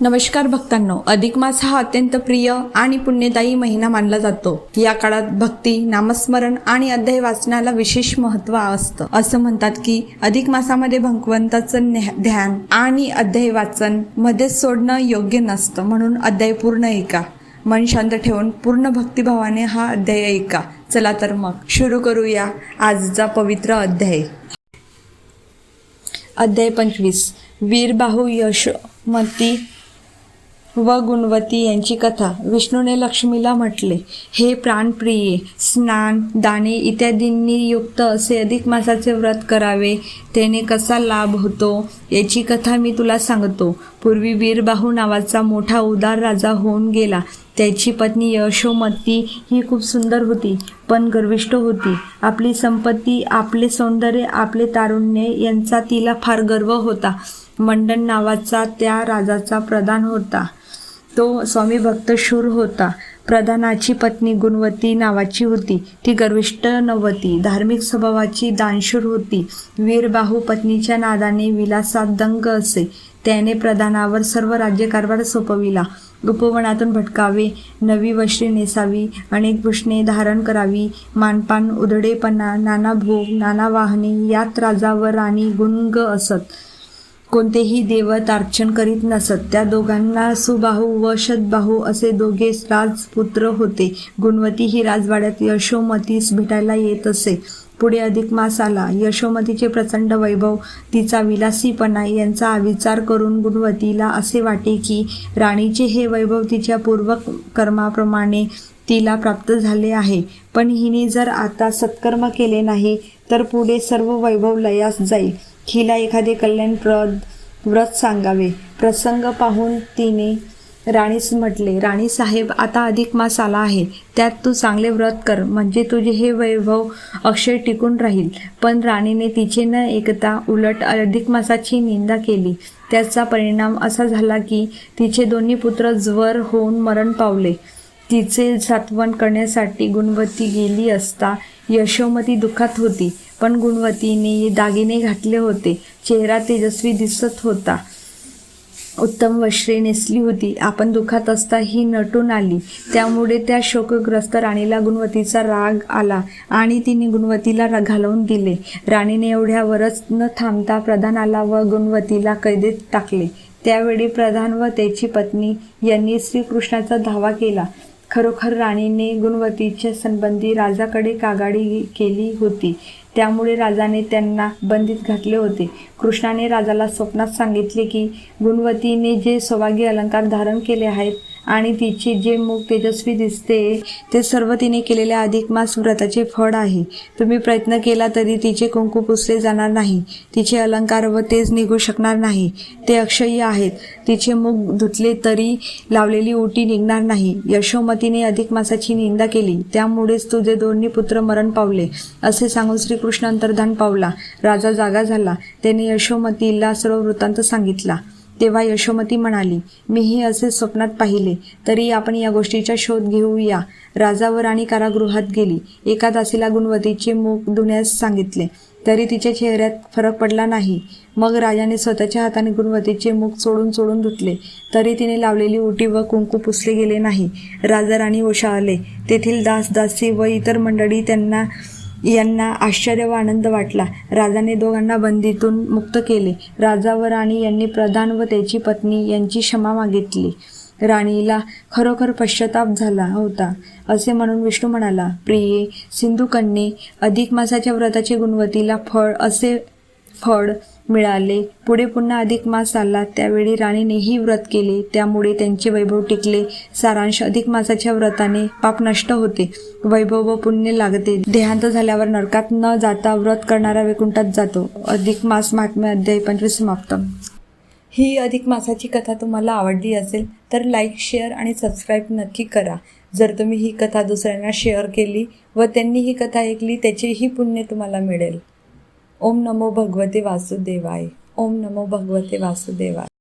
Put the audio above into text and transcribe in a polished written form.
नमस्कार भक्तांनो, अधिक मास हा अत्यंत प्रिय आणि पुण्यदायी महिना मानला जातो। या काळात भक्ती, नामस्मरण आणि अध्याय वाचनाला विशेष महत्त्व असतं। असं म्हणतात की अधिक मासामध्ये भगवंताचं ध्यान आणि अध्याय वाचन मध्येच सोडणं योग्य नसतं, म्हणून अध्याय पूर्ण ऐका। मन शांत ठेवून पूर्ण भक्तिभावाने हा अध्याय ऐका। चला तर मग सुरू करूया आजचा पवित्र अध्याय। अध्याय 25 वीरबाहू, यशोमती व गुणवती यांची कथा। विष्णूने लक्ष्मीला म्हटले, हे प्राणप्रिये, स्नान, दाने इत्यादींनी युक्त असे अधिक मासाचे व्रत करावे। त्याने कसा लाभ होतो याची कथा मी तुला सांगतो। पूर्वी वीरबाहू नावाचा मोठा उदार राजा होऊन गेला। त्याची पत्नी यशोमती ही खूप सुंदर होती, पण गर्विष्ठ होती। आपली संपत्ती, आपले सौंदर्य, आपले तारुण्य यांचा तिला फार गर्व होता। मंडन नावाचा त्या राजाचा प्रधान होता। तो स्वामी भक्त शूर होता। प्रधानाची पत्नी गुणवती नावाची होती। ती गर्विष्ठ नव्हती, धार्मिक स्वभावाची, दानशूर होती। वीरबाहू पत्नीच्या नादाने विलासात दंग असे। त्याने प्रधानावर सर्व राज्यकारभार सोपविला। उपवनातून भटकावे, नवी वस्त्रे नेसावी, अनेक भूषणे धारण करावी, मानपान, उधळेपणा, नाना भोग, नाना वाहने यात राजा व राणी गुंग असत। कोणतेही देवतार्चन करीत नसत। त्या दोघांना सुबाहू व शतबाहू असे दोघे राजपुत्र होते। गुणवती ही राजवाड्यात यशोमतीस भेटायला येत असे। पुढे अधिक मास आला। यशोमतीचे प्रचंड वैभव, तिचा विलासीपणा यांचा विचार करून गुणवतीला असे वाटे की राणीचे हे वैभव तिच्या पूर्वकर्माप्रमाणे तिला प्राप्त झाले आहे, पण हिने जर आता सत्कर्म केले नाही तर पुढे सर्व वैभव लयास जाईल। हिला एखादे कल्याणप्रद व्रत सांगावे। प्रसंग पाहून तिने राणीस म्हटले, राणी साहेब, आता अधिक मास आला आहे, त्यात तू चांगले व्रत कर, म्हणजे तुझे हे वैभव अक्षय टिकून राहील। पण राणीने तिचे न ऐकता उलट अधिक मासाची निंदा केली। त्याचा परिणाम असा झाला की तिचे दोन्ही पुत्र ज्वर होऊन मरण पावले। तिचे सांत्वन करण्यासाठी गुणवती गेली असता यशोमती दुःखात होती, पण गुणवतीने दागिने घातले होते, चेहरा तेजस्वी दिसत होता, उत्तम वस्त्रे नेसली होती। आपण दुःखात असता ही नटून आली। त्यामुळे त्या शोकग्रस्त राणीला गुणवतीचा राग आला आणि तिने गुणवतीला घालवून दिले। राणीने एवढ्यावरच न थांबता प्रधानाला व गुणवतीला कैदेत टाकले। त्यावेळी प्रधान व त्याची पत्नी यांनी श्रीकृष्णाचा धावा केला। खरोखर राणीने गुणवतीच्या संबंधी राजाकडे कागाडी केली होती, त्यामुळे राजाने त्यांना बंदीत घातले होते। कृष्णाने राजाला स्वप्नात सांगितले की गुणवतीने जे सौभाग्य अलंकार धारण केले आहेत आणि तिचे जे मुख तेजस्वी दिसते ते सर्व तिने केलेल्या अधिक मास व्रताचे फळ आहे। तुम्ही प्रयत्न केला तरी तिचे कुंकू पुसले जाणार नाही, तिचे अलंकार व तेज निघू शकणार नाही, ते अक्षय्य आहेत। तिचे मुख धुतले तरी लावलेली उटी निघणार नाही। यशोमतीने अधिक मासाची निंदा केली, त्यामुळेच तुझे दोन्ही पुत्र मरण पावले, असे सांगून श्रीकृष्ण अंतर्धान पावला। राजा जागा झाला। त्याने यशोमतीला सर्व वृत्तांत सांगितला। तेव्हा यशोमती म्हणाली, मीही असे स्वप्नात पाहिले, तरी आपण या गोष्टीचा शोध घेऊया। राजा व राणी कारागृहात गेली। एका दासीला गुणवतीचे मुख धुण्यास सांगितले, तरी तिच्या चेहऱ्यात फरक पडला नाही। मग राजाने स्वतःच्या हाताने गुणवतीचे मुख चोळून धुतले, तरी तिने लावलेली उटी व कुंकू पुसले गेले नाही। राजा राणी ओशाळले। तेथील दास दासी व इतर मंडळी यांना आश्चर्य व आनंद वाटला। राजाने दोघांना बंदीतून मुक्त केले। राजा व राणी यांनी प्रधान व त्याची पत्नी यांची क्षमा मागितली। राणीला खरोखर पश्चाताप झाला होता, असे म्हणून विष्णू म्हणाला, प्रिये सिंधुकन्ये, अधिक मासाच्या व्रताचे गुणवतीला असे फळ मिळाले। पुढे पुन्हा अधिक मास आला, त्यावेळी राणीनेही व्रत केले, त्यामुळे त्यांचे वैभव टिकले। सारांश, अधिक मासाच्या व्रताने पाप नष्ट होते, वैभव व पुण्य लागते। देहांत झाल्यावर नरकात न जाता व्रत करणारा वैकुंठात जातो। अधिक मास महात्म्य अध्याय 25 समाप्त। ही अधिक मासाची कथा तुम्हाला आवडली असेल तर लाईक, शेअर आणि सबस्क्राईब नक्की करा। जर तुम्ही ही कथा दुसऱ्यांना शेअर केली व त्यांनी ही कथा ऐकली, त्याचेही पुण्य तुम्हाला मिळेल। ओम नमो भगवते वासुदेवाय। ओम नमो भगवते वासुदेवाय।